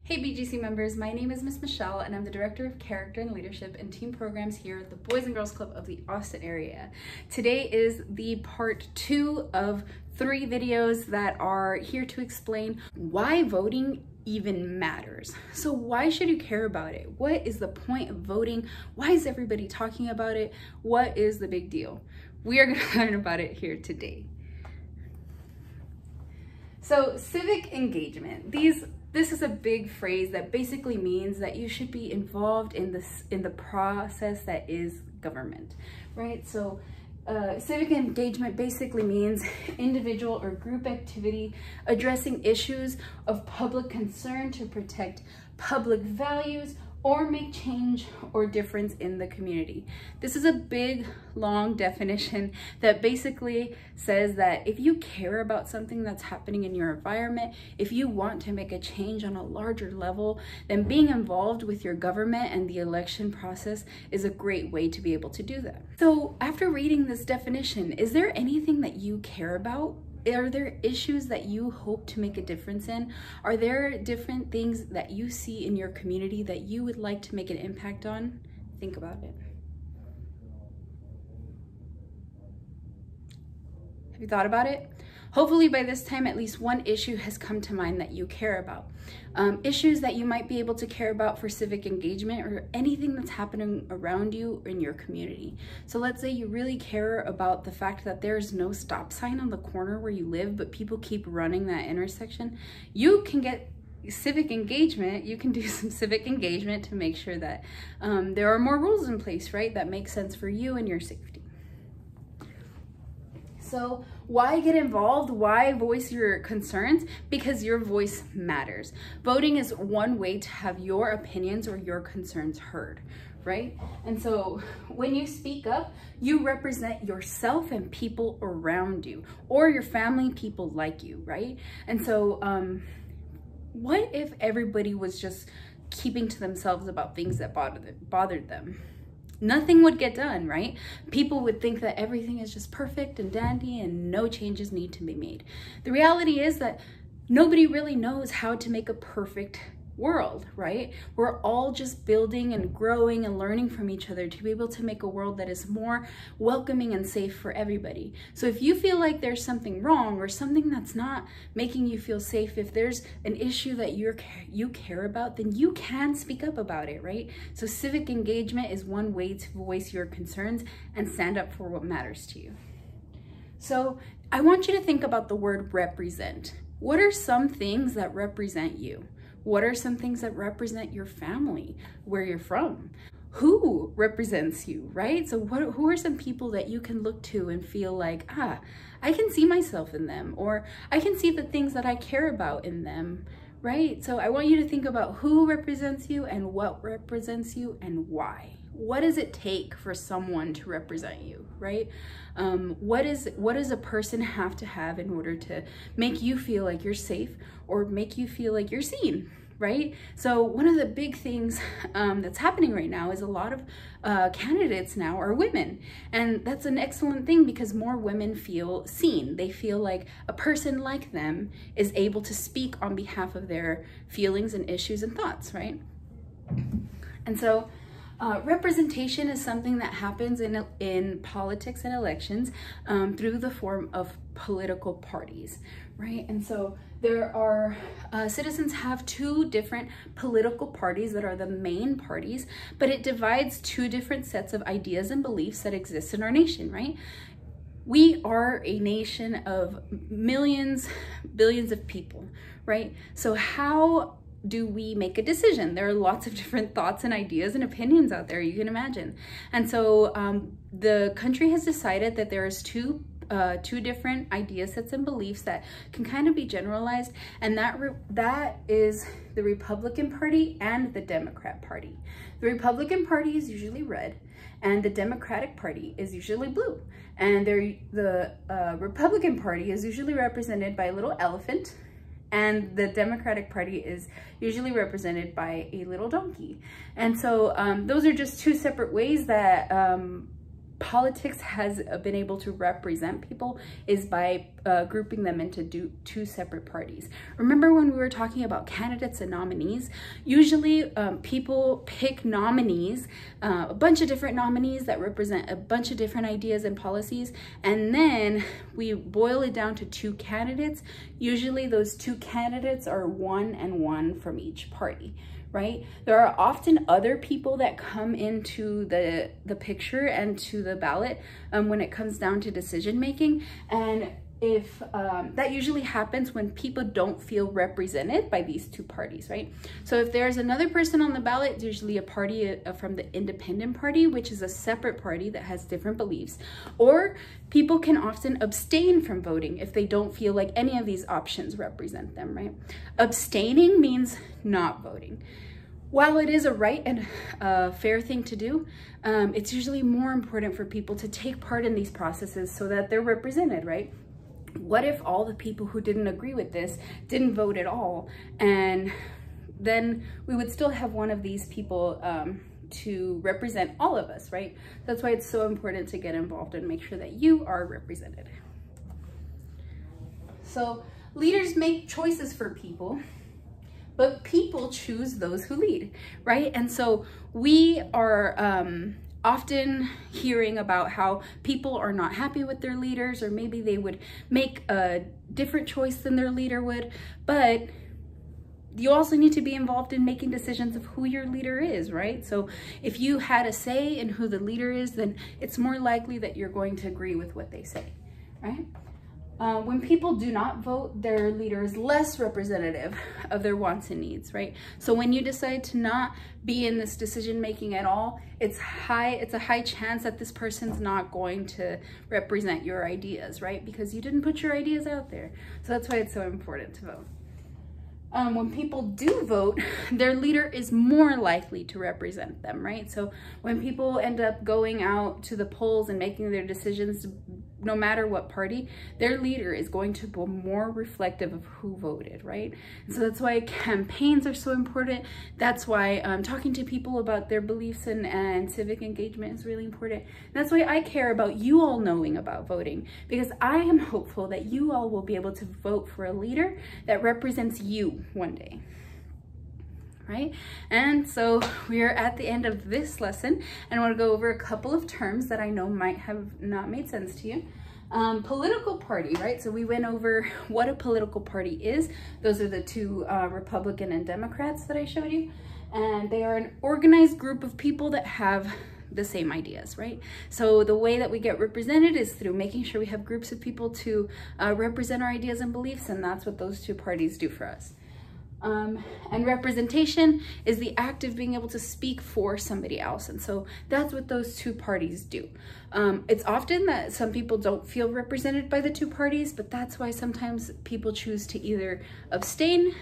Hey BGC members, my name is Miss Michelle and I'm the Director of Character and Leadership and Team Programs here at the Boys and Girls Club of the Austin area. Today is the part 2 of 3 videos that are here to explain why voting even matters. So why should you care about it? What is the point of voting? Why is everybody talking about it? What is the big deal? We are going to learn about it here today. So civic engagement. This is a big phrase that basically means that you should be involved in the process that is government, right? So civic engagement basically means individual or group activity addressing issues of public concern to protect public values or make change or difference in the community. This is a big, long definition that basically says that if you care about something that's happening in your environment, if you want to make a change on a larger level, then being involved with your government and the election process is a great way to be able to do that. So after reading this definition, is there anything that you care about? Are there issues that you hope to make a difference in? Are there different things that you see in your community that you would like to make an impact on? Think about it. Have you thought about it? Hopefully by this time, at least one issue has come to mind that you care about. Issues that you might be able to care about for civic engagement or anything that's happening around you in your community. So let's say you really care about the fact that there's no stop sign on the corner where you live, but people keep running that intersection. You can get civic engagement, you can do some civic engagement to make sure that there are more rules in place, right? That make sense for you and your safety. So why get involved? Why voice your concerns? Because your voice matters. Voting is one way to have your opinions or your concerns heard, right? And so when you speak up, you represent yourself and people around you or your family, people like you, right? And so what if everybody was just keeping to themselves about things that bothered them? Nothing would get done, right? People would think that everything is just perfect and dandy and no changes need to be made. The reality is that nobody really knows how to make a perfect world, right? We're all just building and growing and learning from each other to be able to make a world that is more welcoming and safe for everybody. So if you feel like there's something wrong or something that's not making you feel safe, if there's an issue that you care about, then you can speak up about it, right? So civic engagement is one way to voice your concerns and stand up for what matters to you. So I want you to think about the word represent. What are some things that represent you? What are some things that represent your family, where you're from? Who represents you, right? So who are some people that you can look to and feel like, I can see myself in them, or I can see the things that I care about in them, right? So I want you to think about who represents you and what represents you and why. What does it take for someone to represent you, right? What does a person have to have in order to make you feel like you're safe or make you feel like you're seen, right? So one of the big things that's happening right now is a lot of candidates now are women. And that's an excellent thing because more women feel seen. They feel like a person like them is able to speak on behalf of their feelings and issues and thoughts, right? And so representation is something that happens in politics and elections through the form of political parties, right? And so there are, citizens have 2 different political parties that are the main parties, but it divides 2 different sets of ideas and beliefs that exist in our nation, right? We are a nation of millions, billions of people, right? So how do we make a decision? There are lots of different thoughts and ideas and opinions out there, you can imagine. And so the country has decided that there is two different idea sets and beliefs that can kind of be generalized, and that is the Republican Party and the Democrat Party. The Republican Party is usually red, and the Democratic Party is usually blue. And the Republican Party is usually represented by a little elephant, and the Democratic Party is usually represented by a little donkey. And so those are just 2 separate ways that politics has been able to represent people is by grouping them into two separate parties. Remember when we were talking about candidates and nominees? Usually people pick nominees, a bunch of different nominees that represent a bunch of different ideas and policies, and then we boil it down to two candidates. Usually those two candidates are one and one from each party. Right? There are often other people that come into the picture and to the ballot when it comes down to decision making. And if that usually happens when people don't feel represented by these two parties, right? So if there's another person on the ballot, it's usually a party from the independent party, which is a separate party that has different beliefs. Or people can often abstain from voting if they don't feel like any of these options represent them, right? Abstaining means not voting. While it is a right and a fair thing to do, it's usually more important for people to take part in these processes so that they're represented, right? What if all the people who didn't agree with this didn't vote at all? And then we would still have one of these people to represent all of us, right? That's why it's so important to get involved and make sure that you are represented. So leaders make choices for people, but people choose those who lead, right? And so we are often hearing about how people are not happy with their leaders, or maybe they would make a different choice than their leader would, but you also need to be involved in making decisions of who your leader is, right? So if you had a say in who the leader is, then it's more likely that you're going to agree with what they say, right? When people do not vote, their leader is less representative of their wants and needs, right? So when you decide to not be in this decision making at all, it's a high chance that this person's not going to represent your ideas, right? Because you didn't put your ideas out there. So that's why it's so important to vote. When people do vote, their leader is more likely to represent them, right? So when people end up going out to the polls and making their decisions, no matter what party, their leader is going to be more reflective of who voted, right? And so that's why campaigns are so important. That's why talking to people about their beliefs and civic engagement is really important. And that's why I care about you all knowing about voting, because I am hopeful that you all will be able to vote for a leader that represents you one day. Right? And so we're at the end of this lesson, and I want to go over a couple of terms that I know might have not made sense to you. Political party, right? So we went over what a political party is. Those are the two Republican and Democrats that I showed you. And they are an organized group of people that have the same ideas, right? So the way that we get represented is through making sure we have groups of people to represent our ideas and beliefs, and that's what those two parties do for us. And representation is the act of being able to speak for somebody else. And so that's what those two parties do. It's often that some people don't feel represented by the two parties, but that's why sometimes people choose to either abstain,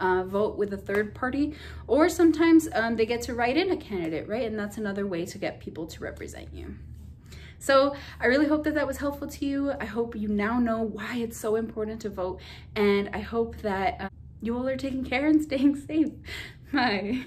vote with a third party, or sometimes they get to write in a candidate, right? And that's another way to get people to represent you. So I really hope that that was helpful to you. I hope you now know why it's so important to vote, and I hope that you all are taking care and staying safe. Bye.